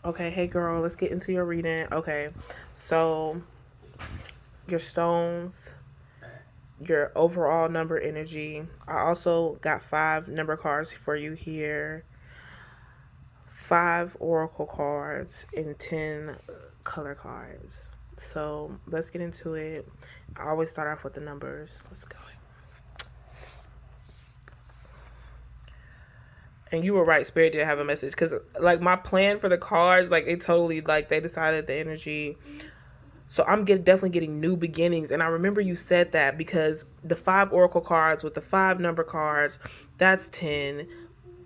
Okay, hey girl, let's get into your reading. Okay, so your stones, your overall number energy. I also got 5 number cards for you here, 5 oracle cards, and 10 color cards. So let's get into it. I always start off with the numbers. Let's go. And you were right, Spirit did have a message because, like, my plan for the cards, like, it totally, like, they decided the energy. So definitely getting new beginnings. And I remember you said that because the 5 oracle cards with the 5 number cards, that's 10,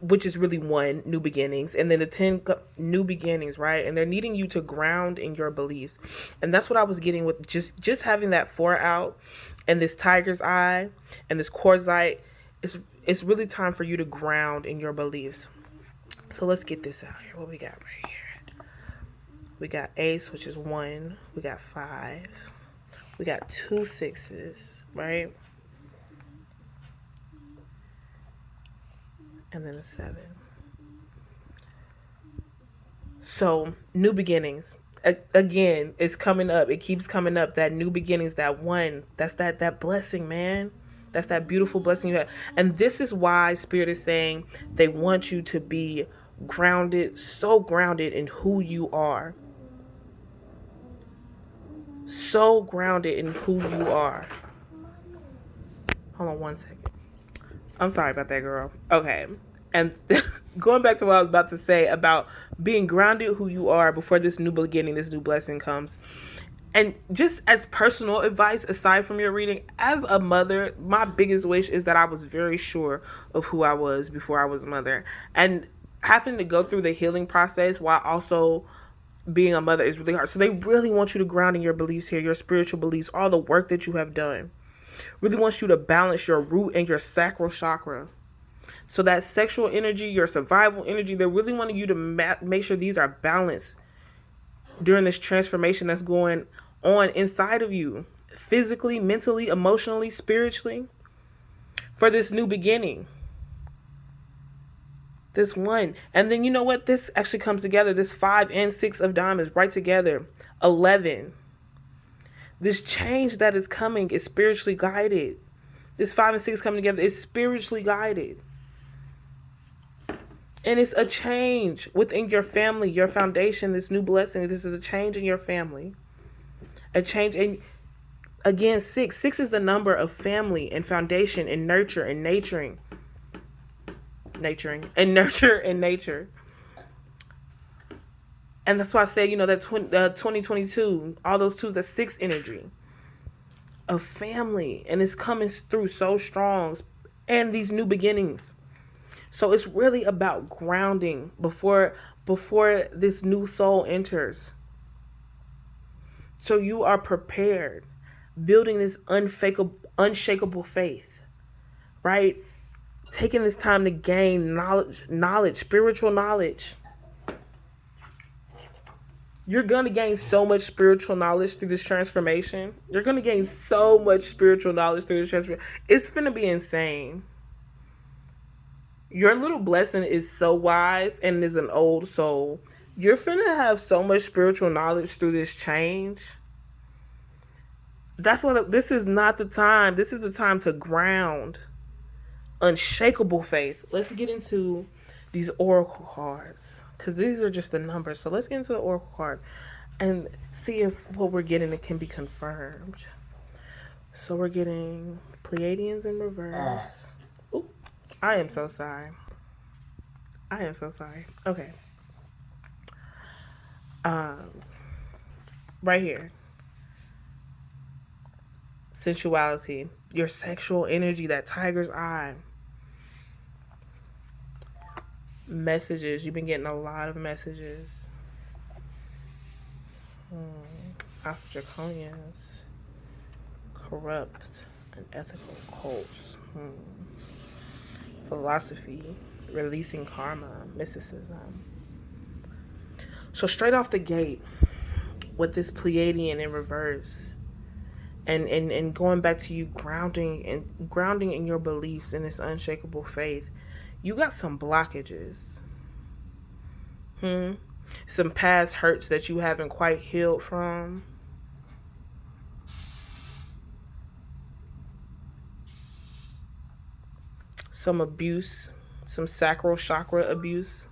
which is really one new beginnings, and then the 10 new beginnings, right? And they're needing you to ground in your beliefs. And that's what I was getting with just having that 4 out and this tiger's eye and this quartzite. It's really time for you to ground in your beliefs. So let's get this out here. What we got right here? We got ace, which is 1. We got 5. We got 2 6s, right? And then a 7. So, new beginnings. Again, it's coming up. It keeps coming up. That new beginnings, that one, that's that blessing, man. That's that beautiful blessing you have. And this is why Spirit is saying they want you to be grounded, so grounded in who you are. So grounded in who you are. Hold on 1 second. I'm sorry about that, girl. Okay. And going back to what I was about to say about being grounded who you are before this new beginning, this new blessing comes. And just as personal advice, aside from your reading, as a mother, my biggest wish is that I was very sure of who I was before I was a mother. And having to go through the healing process while also being a mother is really hard. So they really want you to ground in your beliefs here, your spiritual beliefs, all the work that you have done. Really wants you to balance your root and your sacral chakra. So that sexual energy, your survival energy, they're really wanting you to make sure these are balanced during this transformation that's going on inside of you, physically, mentally, emotionally, spiritually, for this new beginning. This one. And then you know what? This actually comes together. This 5 and 6 of diamonds right together. 11. This change that is coming is spiritually guided. This 5 and 6 coming together is spiritually guided. And it's a change within your family, your foundation, this new blessing. This is a change in your family. A change in, again, 6. 6 is the number of family and foundation and nurture and nurturing. And nurture and nature. And that's why I say, that 2022, all those twos, that's 6 energy of family. And it's coming through so strong. And these new beginnings. So it's really about grounding before this new soul enters. So you are prepared, building this unshakable faith, right? Taking this time to gain knowledge, spiritual knowledge. You're going to gain so much spiritual knowledge through this transformation. You're going to gain so much spiritual knowledge through this transformation. It's finna be insane. Your little blessing is so wise and is an old soul. You're finna have so much spiritual knowledge through this change. That's what this is not the time. This is the time to ground unshakable faith. Let's get into these oracle cards because these are just the numbers. So let's get into the oracle card and see if what we're getting it can be confirmed. So we're getting Pleiadians in reverse. Ooh, I am so sorry. Okay. Right here. Sensuality, your sexual energy, that tiger's eye. Messages. You've been getting a lot of messages. After draconians, corrupt and ethical cults. Philosophy, releasing karma, mysticism. So straight off the gate with this Pleiadian in reverse, and going back to you grounding in your beliefs in this unshakable faith, you got some blockages. Some past hurts that you haven't quite healed from. Some abuse, some sacral chakra abuse.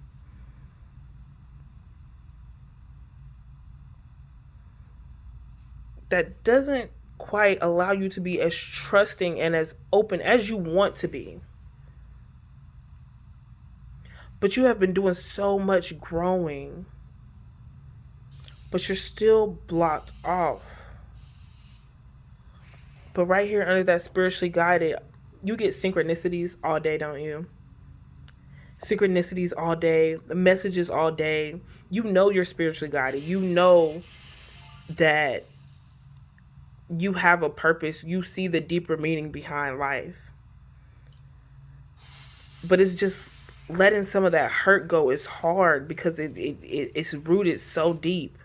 That doesn't quite allow you to be as trusting and as open as you want to be. But you have been doing so much growing, but you're still blocked off. But right here under that spiritually guided, you get synchronicities all day, don't you? Synchronicities all day, messages all day. You know you're spiritually guided. You know that you have a purpose. You see the deeper meaning behind life. But it's just letting some of that hurt go is hard because it's rooted so deep.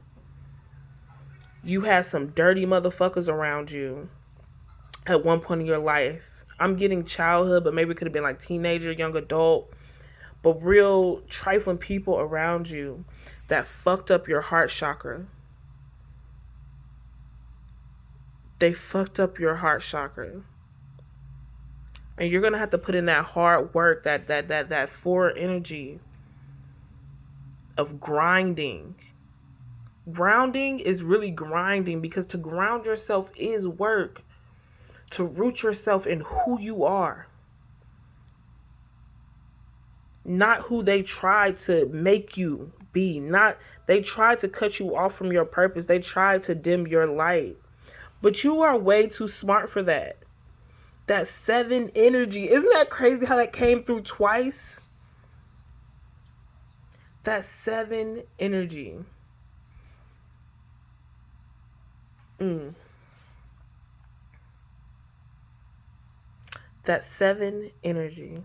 You had some dirty motherfuckers around you at one point in your life. I'm getting childhood, but maybe it could have been like teenager, young adult, but real trifling people around you that fucked up your heart chakra. They fucked up your heart chakra. And you're gonna have to put in that hard work, that forward energy of grinding. Grounding is really grinding, because to ground yourself is work. To root yourself in who you are. Not who they try to make you be. Not they tried to cut you off from your purpose. They tried to dim your light. But you are way too smart for that. That 7 energy. Isn't that crazy how that came through twice? That 7 energy. That 7 energy.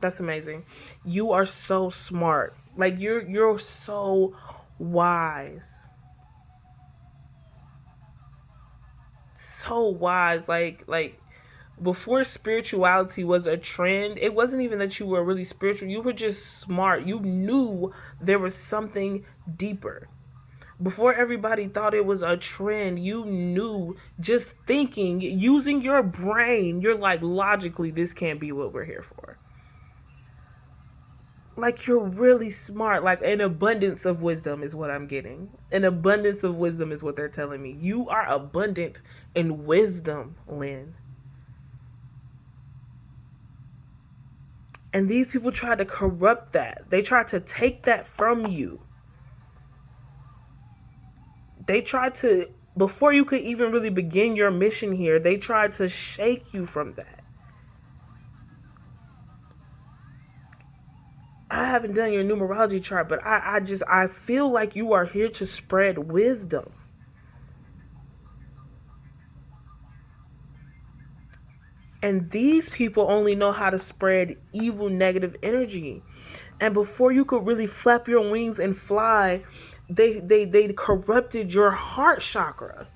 That's amazing. You are so smart. Like you're so wise. So wise. Like before spirituality was a trend, it wasn't even that you were really spiritual. You were just smart. You knew there was something deeper. Before everybody thought it was a trend, you knew, just thinking, using your brain, you're like, logically, this can't be what we're here for. Like, you're really smart. Like, an abundance of wisdom is what I'm getting. An abundance of wisdom is what they're telling me. You are abundant in wisdom, Lynn. And these people tried to corrupt that. They tried to take that from you. They tried to, before you could even really begin your mission here, they tried to shake you from that. I haven't done your numerology chart, but I feel like you are here to spread wisdom. And these people only know how to spread evil, negative energy. And before you could really flap your wings and fly, they corrupted your heart chakra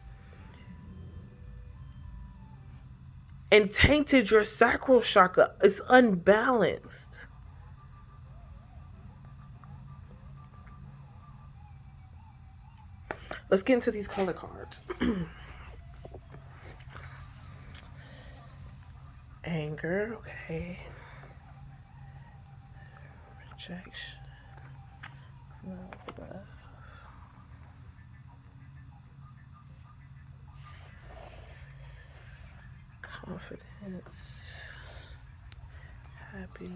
and tainted your sacral chakra. It's unbalanced. Let's get into these color cards. Anger, okay. Rejection. Love. Confidence. Happiness.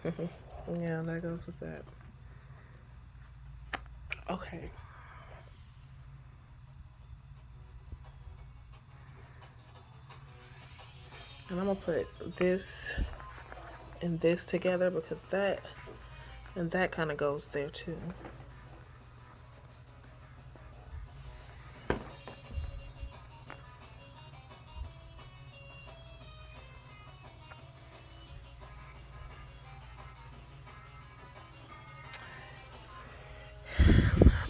Faith. Yeah, that goes with that. Okay. And I'm gonna put this and this together because that and that kind of goes there too.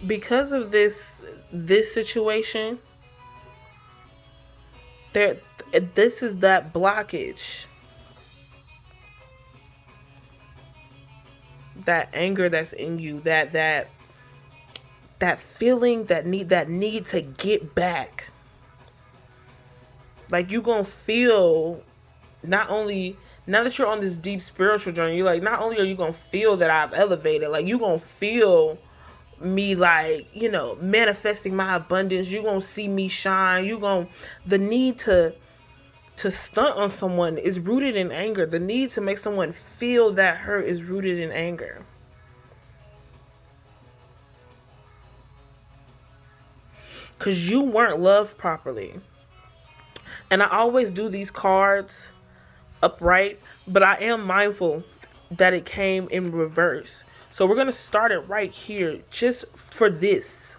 because of this situation, there this is that blockage, that anger that's in you, that feeling, that need to get back. Like, you gonna feel, not only now that you're on this deep spiritual journey, you're like, not only are you gonna feel that I've elevated, like, you gonna feel me, like, manifesting my abundance. You gonna see me shine. The need to stunt on someone is rooted in anger. The need to make someone feel that hurt is rooted in anger. Because you weren't loved properly. And I always do these cards upright, but I am mindful that it came in reverse. So we're going to start it right here just for this.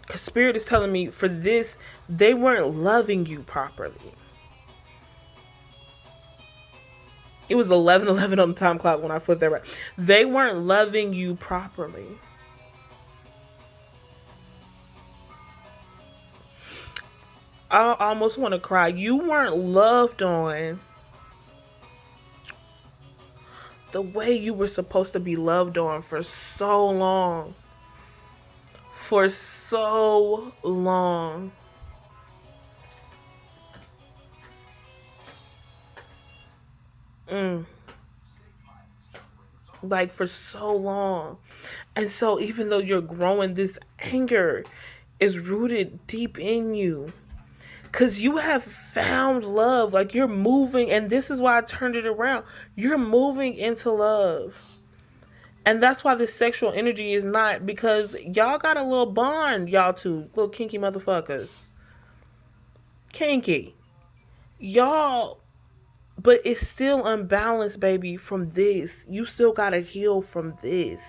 Because Spirit is telling me for this, they weren't loving you properly. It was 11:11 on the time clock when I flipped that right. They weren't loving you properly. I almost want to cry. You weren't loved on the way you were supposed to be loved on for so long. For so long. Like, for so long. And so even though you're growing, this anger is rooted deep in you. Because you have found love. Like, you're moving. And this is why I turned it around. You're moving into love. And that's why this sexual energy is not. Because y'all got a little bond, y'all two. Little kinky motherfuckers. Kinky. Y'all. But it's still unbalanced, baby, from this. You still gotta heal from this.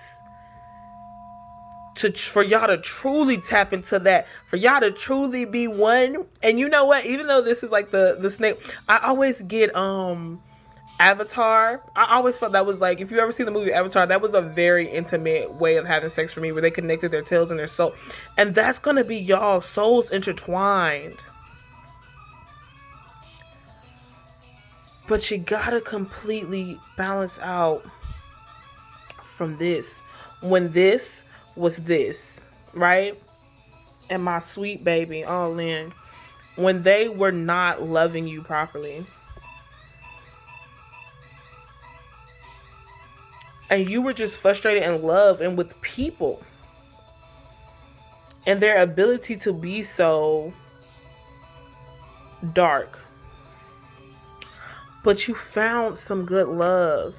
For y'all to truly tap into that, for y'all to truly be one. And you know what, even though this is like the snake, I always get Avatar. I always felt that was like, if you ever seen the movie Avatar, that was a very intimate way of having sex for me, where they connected their tails and their soul. And that's gonna be y'all souls intertwined. But you gotta completely balance out from this. When this was this, right? And my sweet baby, oh Lynn, when they were not loving you properly, and you were just frustrated in love and with people, and their ability to be so dark, but you found some good love.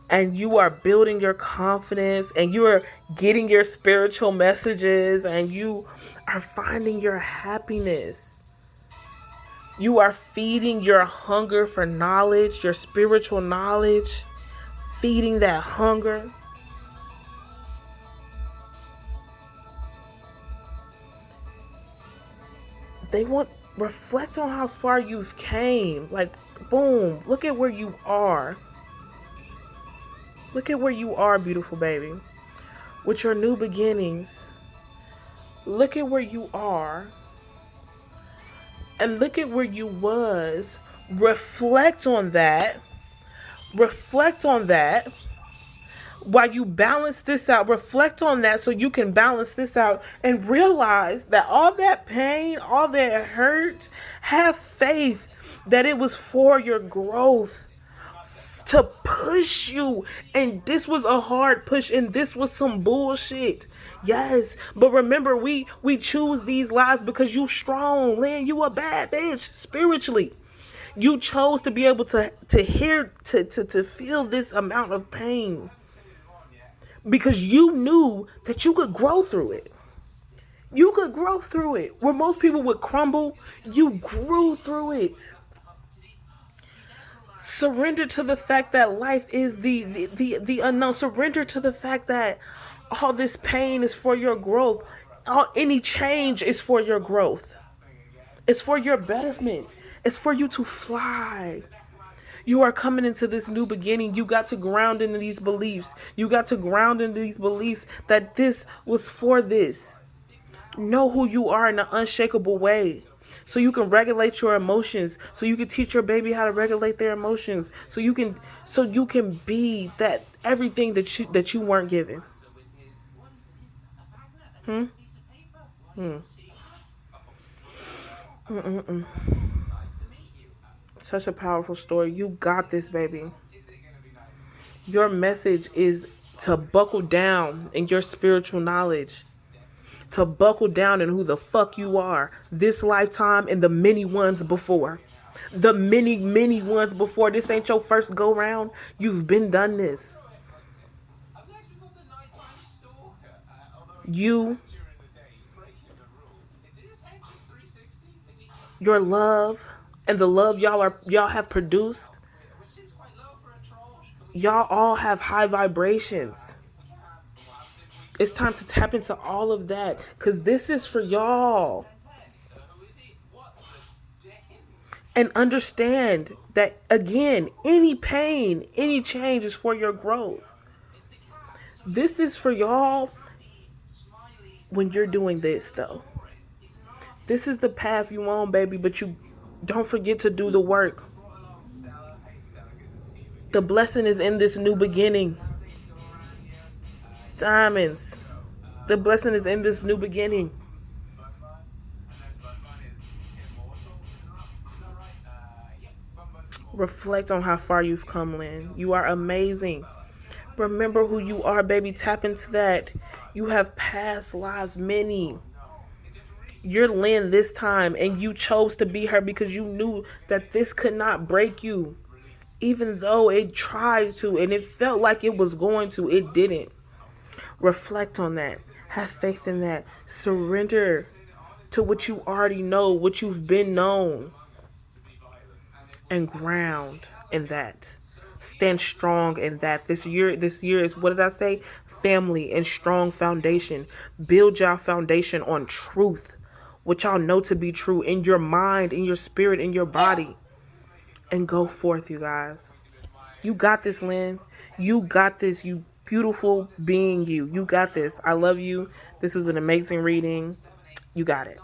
And you are building your confidence, and you are getting your spiritual messages, and you are finding your happiness. You are feeding your hunger for knowledge, your spiritual knowledge, feeding that hunger. Reflect on how far you've came. Like, boom, look at where you are. Look at where you are, beautiful baby, with your new beginnings. Look at where you are. And look at where you was. Reflect on that. Reflect on that. While you balance this out, reflect on that so you can balance this out and realize that all that pain, all that hurt, have faith that it was for your growth, to push you. And this was a hard push, and this was some bullshit. Yes, but remember, we choose these lies because you strong, Lynn. You a bad bitch spiritually. You chose to be able to feel this amount of pain because you knew that you could grow through it. You could grow through it. Where most people would crumble, you grew through it. Surrender to the fact that life is the unknown. Surrender to the fact that all this pain is for your growth. Any change is for your growth. It's for your betterment. It's for you to fly. You are coming into this new beginning. You got to ground in these beliefs. You got to ground in these beliefs that this was for this. Know who you are in an unshakable way. So you can regulate your emotions. So you can teach your baby how to regulate their emotions. So you can be that everything that you weren't given. Hmm? Hmm. Mm-mm-mm. Such a powerful story. You got this, baby. Your message is to buckle down in your spiritual knowledge, to buckle down in who the fuck you are this lifetime and the many ones before. The many, many ones before. This ain't your first go round. You've been done this. You, your love, and the love y'all have produced, y'all all have high vibrations. It's time to tap into all of that because this is for y'all. And understand that, again, any pain, any change is for your growth. This is for y'all when you're doing this, though. This is the path you on, baby, but you don't forget to do the work. The blessing is in this new beginning. Diamonds. The blessing is in this new beginning. Reflect on how far you've come, Lynn. You are amazing. Remember who you are, baby. Tap into that. You have past lives, many. You're Lynn this time, and you chose to be her because you knew that this could not break you. Even though it tried to, and it felt like it was going to, it didn't. Reflect on that. Have faith in that. Surrender to what you already know, what you've been known, and ground in that. Stand strong in that. This year is, what did I say? Family and strong foundation. Build your foundation on truth, what y'all know to be true in your mind, in your spirit, in your body, and go forth, you guys. You got this, Lynn. You got this, you beautiful being. You got this. I love you. This was an amazing reading. You got it.